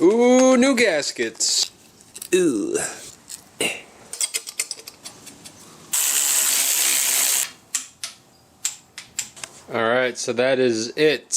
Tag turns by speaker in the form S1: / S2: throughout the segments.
S1: Ooh, new gaskets. Ooh. Alright, so that is it.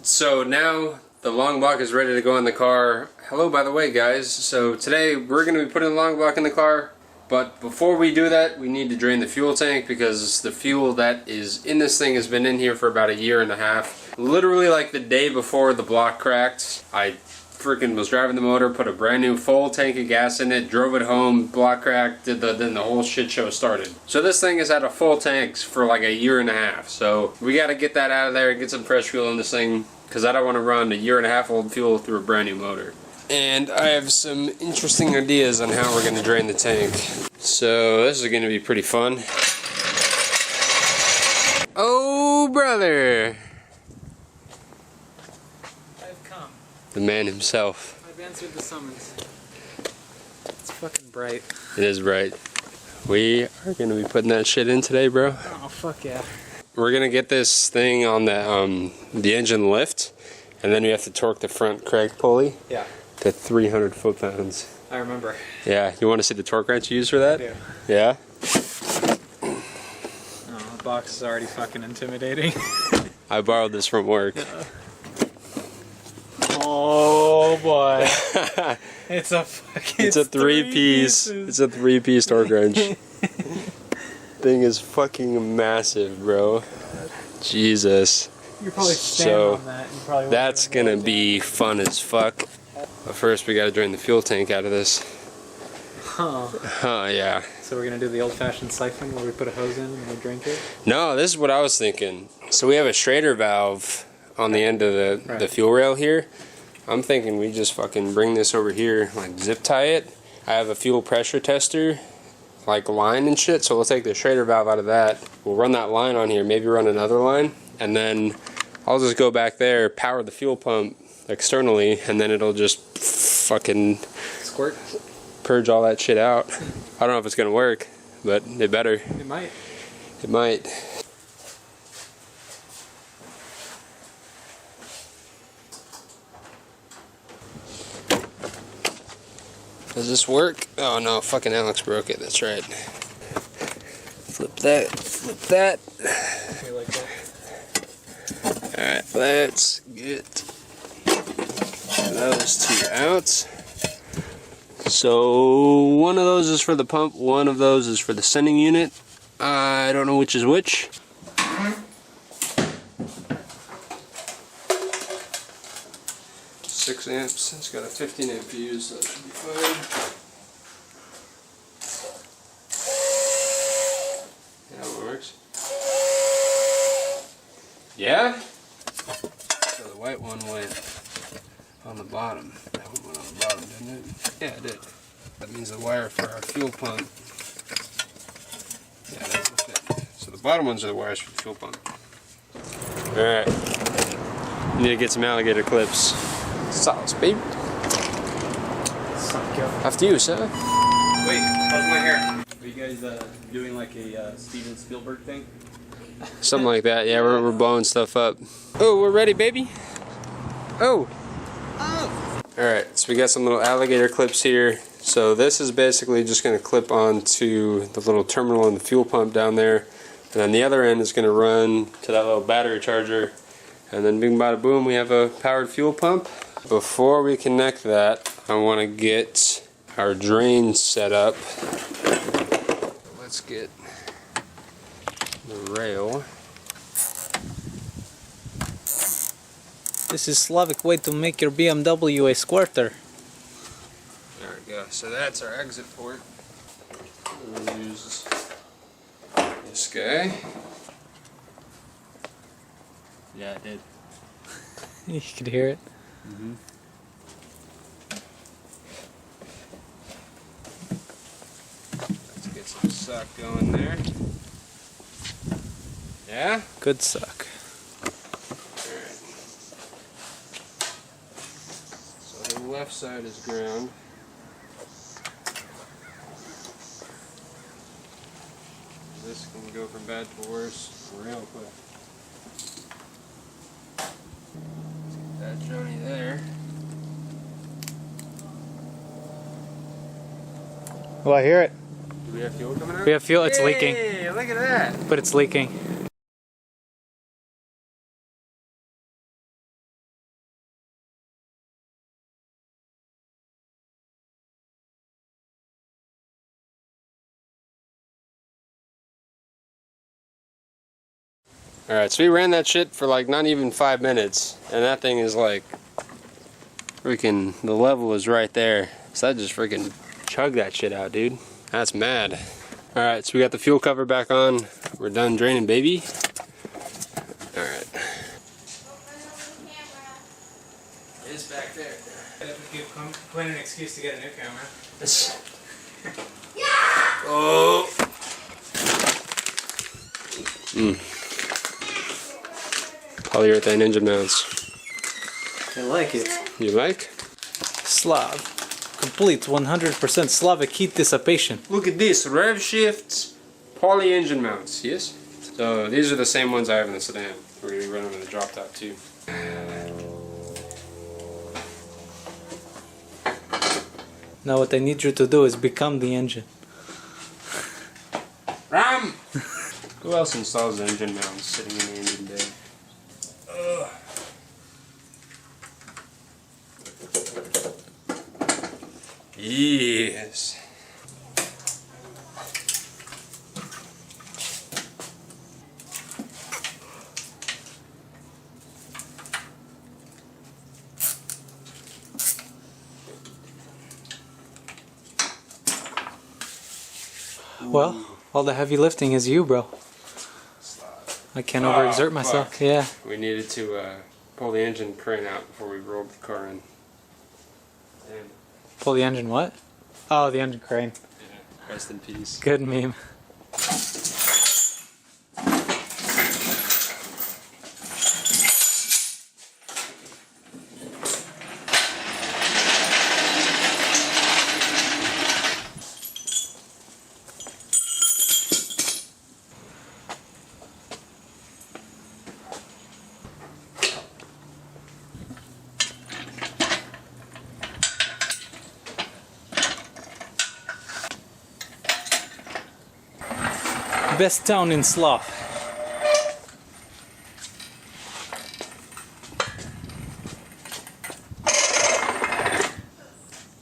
S1: So now the long block is ready to go in the car. Hello, by the way, guys. So today we're going to be putting the long block in the car. But before we do that, we need to drain the fuel tank because the fuel that is in this thing has been in here for about a year and a half. Literally like the day before the block cracked, I freaking was driving the motor, put a brand new full tank of gas in it, drove it home, block cracked, then the whole shit show started. So this thing has had a full tank for like a year and a half. So we got to get that out of there and get some fresh fuel in this thing because I don't want to run a year and a half old fuel through a brand new motor. And I have some interesting ideas on how we're going to drain the tank. So this is going to be pretty fun. Oh, brother!
S2: I've come.
S1: The man himself.
S2: I've answered the summons. It's fucking bright.
S1: It is bright. We are going to be putting that shit in today, bro.
S2: Oh, fuck yeah.
S1: We're going to get this thing on the engine lift, and then we have to torque the front crank pulley.
S2: Yeah.
S1: To 300 foot-pounds.
S2: I remember.
S1: Yeah, you want to see the torque wrench you use for that?
S2: I do.
S1: Yeah?
S2: Oh, the box is already fucking intimidating.
S1: I borrowed this from work.
S2: Oh boy. It's a fucking...
S1: It's a three-piece. It's a three-piece torque wrench. Thing is fucking massive, bro. Jesus.
S2: You're probably standing on that. You probably
S1: that's gonna be fun as fuck. But first we gotta drain the fuel tank out of this.
S2: Huh.
S1: Yeah.
S2: So we're gonna do the old-fashioned siphon where we put a hose in and we drink it?
S1: No, this is what I was thinking. So we have a Schrader valve on the end of the fuel rail here. I'm thinking we just fucking bring this over here, like zip tie it. I have a fuel pressure tester, like line and shit, so we'll take the Schrader valve out of that. We'll run that line on here, maybe run another line, and then I'll just go back there, power the fuel pump externally, and then it'll just fucking
S2: squirt,
S1: purge all that shit out. I don't know if it's gonna work, but it better.
S2: It might.
S1: It might. Does this work? Oh no, fucking Alex broke it, that's right. Flip that, flip that.
S2: We like that.
S1: Alright, let's get those two out. So one of those is for the pump, one of those is for the sending unit. I don't know which is which. Six amps, it's got a 15 amp fuse, so that should be fine. Yeah, it works. Yeah? So the white one went on the bottom. That one went on the bottom, didn't it? Yeah, it did. That means the wire for our fuel pump. Yeah, that will fit. So the bottom ones are the wires for the fuel pump. Alright. Need to get some alligator clips. Sauce, baby. After you, sir.
S3: Wait, how's my hair? Are you guys doing like a Steven Spielberg thing?
S1: Something like that. Yeah, we're blowing stuff up. Oh, we're ready, baby. Oh. Alright, so we got some little alligator clips here. So this is basically just going to clip onto the little terminal in the fuel pump down there. And then the other end is going to run to that little battery charger. And then bing bada boom, we have a powered fuel pump. Before we connect that, I want to get our drain set up. Let's get the rail.
S2: This is Slavic way to make your BMW a squirter.
S1: There we go. So that's our exit port. We'll use this guy.
S3: Yeah, I did.
S2: You could hear it.
S3: Mm-hmm.
S1: Let's get some suck going there. Yeah?
S2: Good suck.
S1: Alright. So the left side is ground. This can go from bad to worse real quick. Let's get that Johnny there.
S2: Well, I hear it.
S1: Do we have fuel coming out?
S2: We have fuel. It's leaking.
S1: Hey, look at that.
S2: But it's leaking.
S1: Alright, so we ran that shit for like not even 5 minutes, and that thing is like freaking, the level is right there. So that just freaking chugged that shit out, dude. That's mad. Alright, so we got the fuel cover back on. We're done draining, baby. Alright. It's back there.
S2: Find an excuse to get a new camera.
S1: Oh! Polyurethane engine mounts.
S2: I like it.
S1: You like?
S2: Slav. Complete 100% Slavic heat dissipation.
S1: Look at this, rev shifts, poly engine mounts, yes? So these are the same ones I have in the sedan. We're going to be running in the drop top too.
S2: Now what I need you to do is become the engine.
S1: Ram! Who else installs the engine mounts sitting in the engine bay? Yes.
S2: Well, all the heavy lifting is you, bro. I can't overexert myself.
S1: Fuck.
S2: Yeah.
S1: We needed to pull the engine crane out before we rolled the car in. Damn.
S2: Pull the engine what? Oh, the engine crane.
S1: Yeah. Rest in peace.
S2: Good meme. Best town in Slav.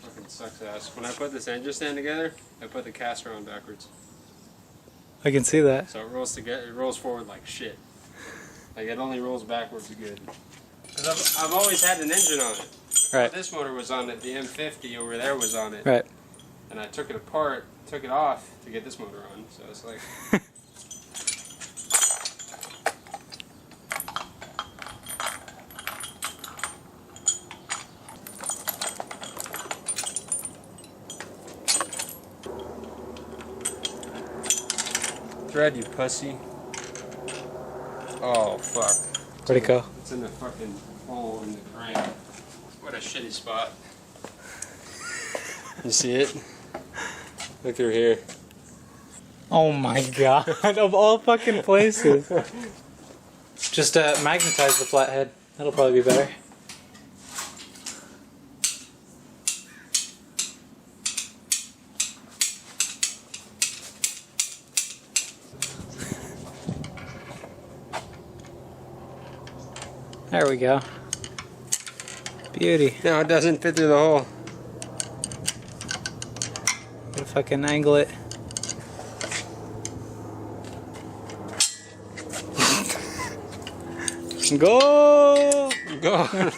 S1: Fucking sucks ass. When I put this engine stand together, I put the caster on backwards.
S2: I can see that.
S1: So it rolls together. It rolls forward like shit. Like it only rolls backwards good. Cause I've always had an engine on it.
S2: Right.
S1: This motor was on it. The M50 over there was on it.
S2: Right.
S1: And I took it apart, took it off to get this motor on. So it's like. Dread, you pussy. Oh, fuck.
S2: Where'd it go?
S1: It's in the fucking hole in the crane. What a shitty spot. You see it? Look through here.
S2: Oh my god. Of all fucking places. Just magnetize the flathead. That'll probably be better. There we go. Beauty.
S1: No, it doesn't fit through the hole.
S2: If I can angle it. Go!
S1: Go!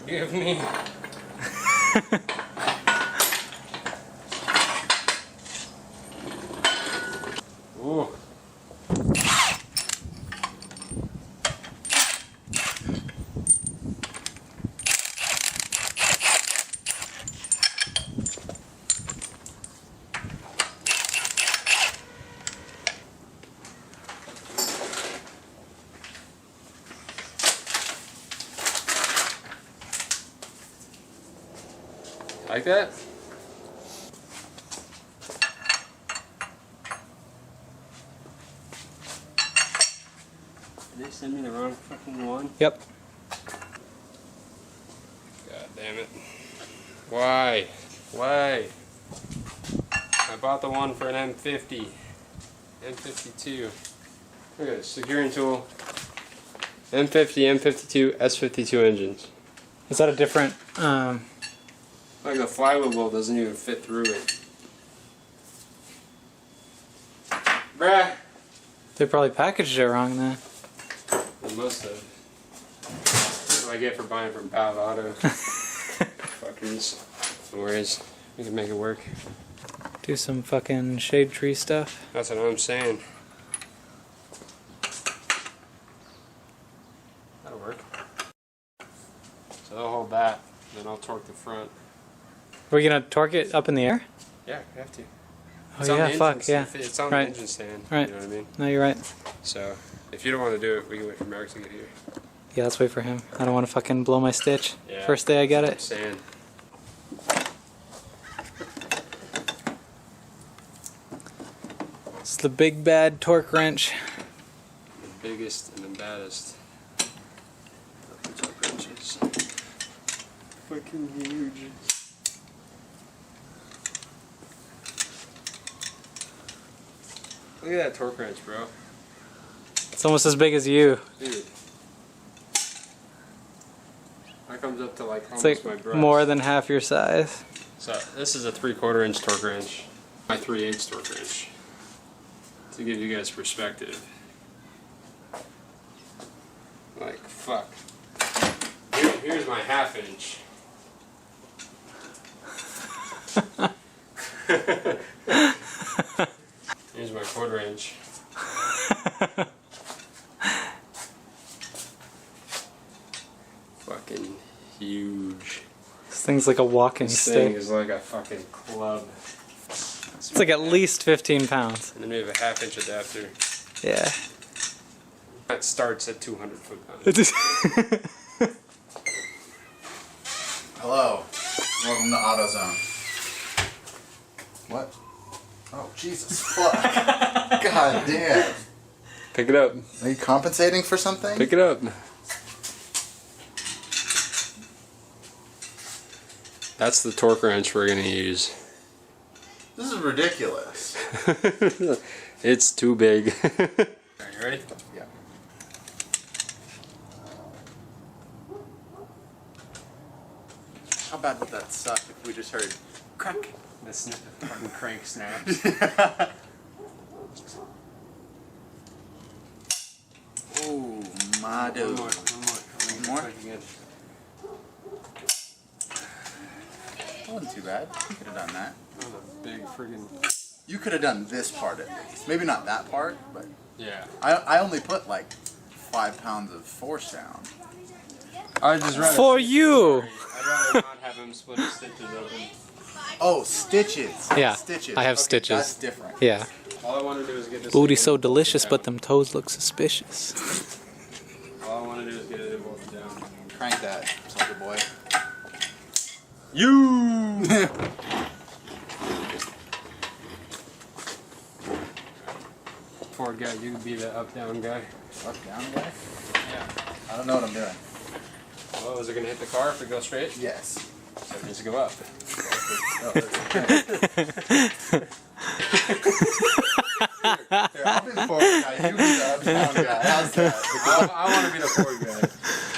S1: Give me. Ooh. Like that? Did they send me the wrong fucking one?
S2: Yep.
S1: God damn it. Why? Why? I bought the one for an M50. M52. Look at this. Securing tool. M50, M52, S52 engines.
S2: Is that a different,
S1: Like the flywheel bolt doesn't even fit through it. Bruh!
S2: they probably packaged it wrong then.
S1: They must have. That's what I get for buying from Pal Auto. Fuckers. No worries. We can make it work.
S2: Do some fucking shade tree stuff.
S1: That's what I'm saying. That'll work. So they'll hold that, then I'll torque the front.
S2: Are we gonna torque it up in the air?
S1: Yeah, we have to.
S2: Oh
S1: It's on
S2: yeah,
S1: the
S2: fuck,
S1: engine,
S2: yeah.
S1: It's on
S2: Right.
S1: the engine stand.
S2: Right.
S1: You know what I mean?
S2: No, you're right.
S1: So, if you don't want to do it, we can wait for Mark to get here.
S2: Yeah, let's wait for him. I don't want to fucking blow my stitch.
S1: Yeah.
S2: First day I get it.
S1: Sand.
S2: It's the big bad torque wrench.
S1: The biggest and the baddest of the torque wrenches. Fucking huge. Look at that torque wrench, bro.
S2: It's almost as big as you.
S1: Dude. That comes up to like
S2: It's
S1: almost
S2: like
S1: my breast.
S2: more than half your size.
S1: So this is a 3/4 inch torque wrench. My 3/8 torque wrench. To give you guys perspective. Like, fuck. Here's my 1/2 inch. Here's my 1/4 inch. Fucking huge.
S2: This thing's like a walking
S1: This thing
S2: stick.
S1: is like a fucking club.
S2: It's like at least 15 pounds.
S1: And then we have a 1/2 inch adapter.
S2: Yeah.
S1: That starts at 200 foot-pounds.
S4: Hello. Welcome to AutoZone. What? Oh, Jesus fuck. God damn.
S1: Pick it up.
S4: Are you compensating for something?
S1: Pick it up. That's the torque wrench we're gonna use.
S4: This is ridiculous.
S1: It's too big. Are you ready?
S4: Yeah. How bad would that suck if we just heard crack?
S1: The fucking crank snaps.
S4: Oh, my dude.
S1: One more.
S4: More? That wasn't too bad. You could have done that.
S1: That was a big friggin'.
S4: You could have done this part at least. Maybe not that part, but
S1: Yeah.
S4: I only put like 5 pounds of force down.
S1: I just rather.
S2: For you!
S1: I'd rather not have him split his stitches open.
S4: Oh, stitches.
S2: Yeah,
S4: Stitches.
S2: I have
S4: Okay,
S2: stitches.
S4: That's different.
S2: Yeah.
S1: All I want to do is get this.
S2: Booty
S1: thing
S2: so
S1: bolted
S2: delicious,
S1: down.
S2: but them toes look suspicious.
S1: All I want to do is get it bolted down.
S4: Crank that, sucker boy.
S1: You. Ford guy, you could be the up-down guy.
S4: Up, down, guy?
S1: Yeah.
S4: I don't know what I'm doing.
S1: Well, is it gonna hit the car if it goes straight?
S4: Yes.
S1: So it needs to go up.
S4: Oh, Here, I'll be the forward guy. You be the up-down guy. How's that?
S1: I want to be the Ford guy.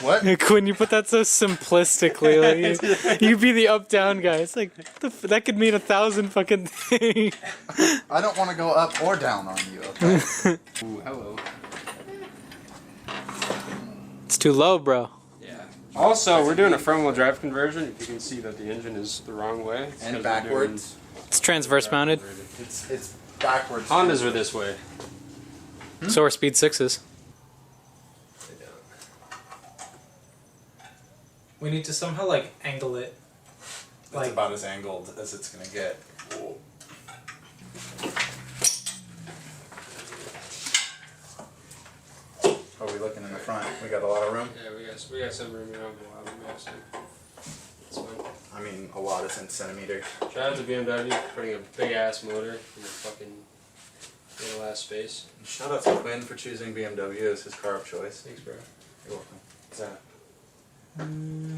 S4: What?
S2: Quinn, you put that so simplistically. Like you be the up-down guy. It's like, that could mean 1,000 fucking things.
S4: I don't want to go up or down on you, okay?
S1: Ooh, hello.
S2: It's too low, bro.
S1: Yeah. Also, we're doing a front-wheel drive conversion. If you can see that the engine is the wrong way. It's 'cause
S4: And
S1: we're
S4: backwards.
S2: It's transverse mounted.
S4: It's backwards.
S1: doing- Hondas are this way.
S2: So are Speed 6s. We need to somehow, like, angle it.
S4: It's about as angled as it's going to get. Are we looking in the front? We got a lot of room.
S1: Yeah, we got some room in on the bottom. It's fine.
S4: I mean, a lot is in centimeter.
S1: Shout out to BMW for putting a big ass motor in the fucking little ass space.
S4: Shout out to Quinn for choosing BMW as his car of choice.
S1: Thanks, bro.
S4: You're welcome.
S1: What's that?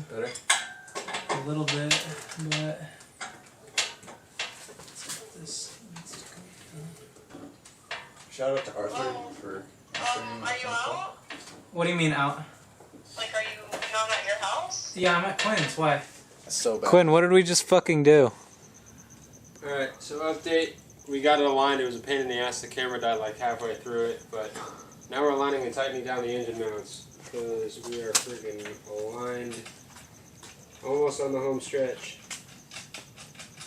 S1: Better?
S2: A little bit, but this.
S4: Shout out to Arthur for answering my
S5: Are you
S4: phone call.
S5: out?
S2: What do you mean out?
S5: Like, are you not at your house?
S2: Yeah, I'm at Quinn's. Why?
S4: That's so bad.
S2: Quinn, what did we just fucking do?
S1: Alright, so update. We got it aligned. It was a pain in the ass. The camera died like halfway through it, but now we're aligning and tightening down the engine mounts because we are freaking aligned. Almost on the home stretch.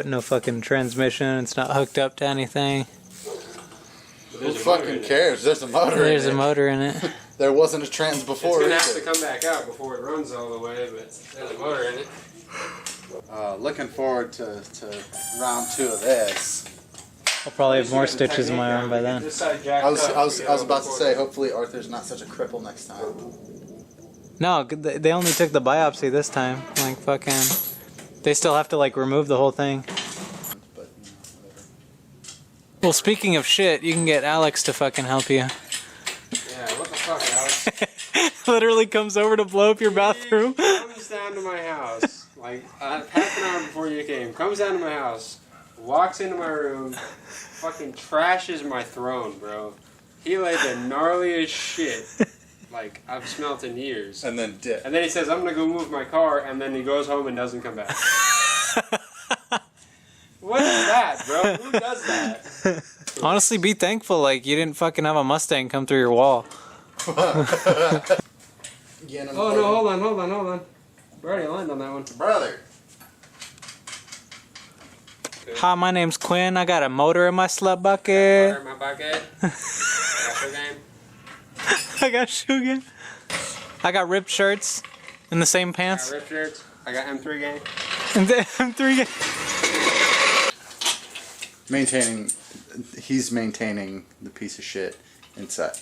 S2: No fucking transmission. It's not hooked up to anything.
S1: But
S4: Who
S1: there's a motor in
S4: fucking
S1: it.
S4: cares? There's a motor
S2: There's
S4: in
S2: a
S4: it.
S2: motor in it.
S4: There wasn't a trans before.
S1: It's gonna have to
S4: either.
S1: come back out before it runs all the way, but there's a motor in it.
S4: Looking forward to round 2 of this.
S2: I'll probably have more stitches in my arm by then.
S1: This side jacked
S4: I was
S1: up,
S4: about to say, hopefully Arthur's not such a cripple next time.
S2: No, they only took the biopsy this time. Like fucking, they still have to like remove the whole thing.
S4: But whatever.
S2: Well, speaking of shit, you can get Alex to fucking help you.
S1: Yeah, what the fuck, Alex?
S2: Literally comes over to blow up your bathroom.
S1: He comes down to my house, like half an hour before you came. Comes down to my house, walks into my room, fucking trashes my throne, bro. He laid the gnarliest shit, like I've smelt in years.
S4: And then dip.
S1: And then he says, I'm gonna go move my car, and then he goes home and doesn't come back. What is that, bro? Who does that?
S2: Honestly, be thankful like you didn't fucking have a Mustang come through your wall.
S4: Yeah, no,
S1: Oh no, hold on. We're already aligned on that one.
S4: brother.
S2: Hi, my name's Quinn. I got a motor in my slut bucket.
S1: Water in my bucket. I got sugar game.
S2: I got shoe game. I got ripped shirts in the same
S1: I got
S2: pants.
S1: ripped shirts. I got M3 game.
S2: And then three.
S4: He's maintaining the piece of shit inside.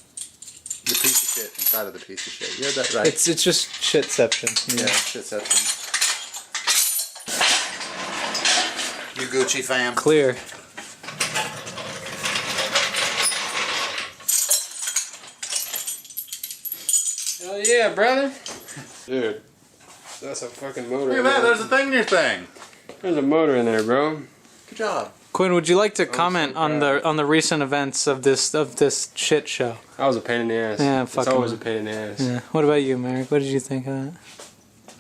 S4: The piece of shit inside of the piece of shit. You heard that right?
S2: It's just shitception.
S4: yeah, shitception. You Gucci fam.
S2: Clear.
S1: Hell yeah, brother. Dude, that's a fucking motor.
S4: Look at that, there's a thing in your thing.
S1: There's a motor in there, bro.
S4: Good job.
S2: Quinn, would you like to comment
S1: so
S2: on
S1: proud.
S2: the recent events of this shit show?
S1: That was a pain in the ass.
S2: Yeah,
S1: it's
S2: fucking-
S1: always a pain in the ass.
S2: Yeah. What about you, Merrick? What did you think of that?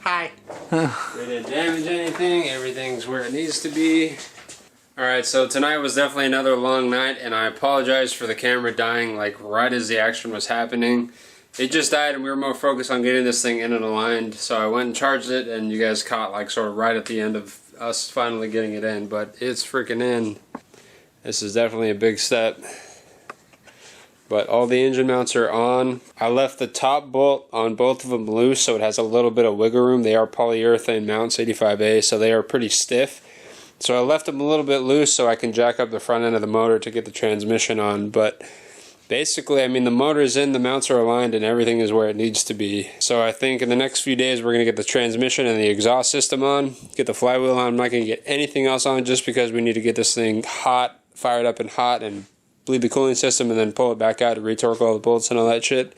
S4: Hi.
S1: We didn't damage anything. Everything's where it needs to be. Alright, so tonight was definitely another long night, and I apologize for the camera dying like right as the action was happening. It just died, and we were more focused on getting this thing in and aligned, so I went and charged it, and you guys caught like sort of right at the end of us finally getting it in, but it's freaking in. This is definitely a big step. But all the engine mounts are on. I left the top bolt on both of them loose, so it has a little bit of wiggle room. They are polyurethane mounts, 85A, so they are pretty stiff. So I left them a little bit loose so I can jack up the front end of the motor to get the transmission on. But basically, I mean, the motor is in, the mounts are aligned, and everything is where it needs to be. So I think in the next few days, we're going to get the transmission and the exhaust system on, get the flywheel on. I'm not going to get anything else on just because we need to get this thing hot, fired up and hot, and bleed the cooling system and then pull it back out to retorque all the bolts and all that shit.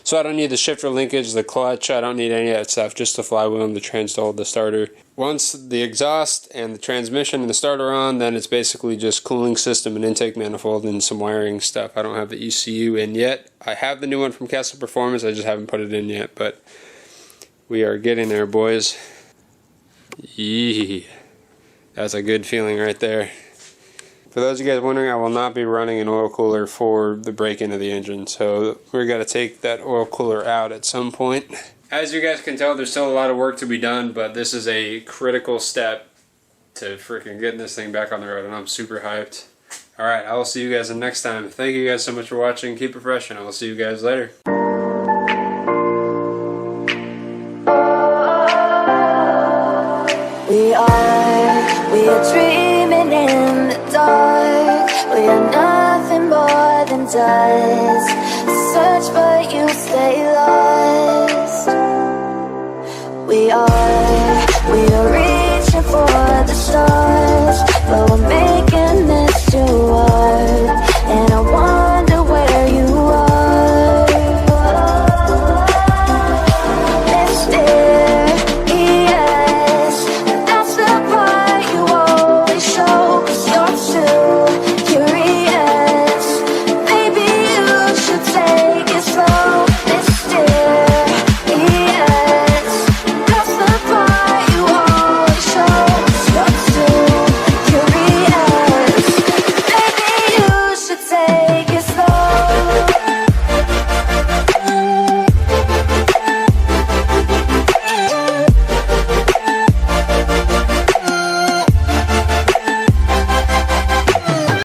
S1: So I don't need the shifter linkage, the clutch, I don't need any of that stuff, just the flywheel and the trans to hold the starter. Once the exhaust and the transmission and the starter are on, then it's basically just cooling system and intake manifold and some wiring stuff. I don't have the ECU in yet. I have the new one from Castle Performance, I just haven't put it in yet, but we are getting there, boys. Yee. That's a good feeling right there. For those of you guys wondering, I will not be running an oil cooler for the break-in of the engine, so we're going to take that oil cooler out at some point. As you guys can tell, there's still a lot of work to be done, but this is a critical step to freaking getting this thing back on the road, and I'm super hyped. Alright, I will see you guys next time. Thank you guys so much for watching. Keep it fresh, and I will see you guys later.
S6: We are dreaming in the dark. We are nothing more than dust.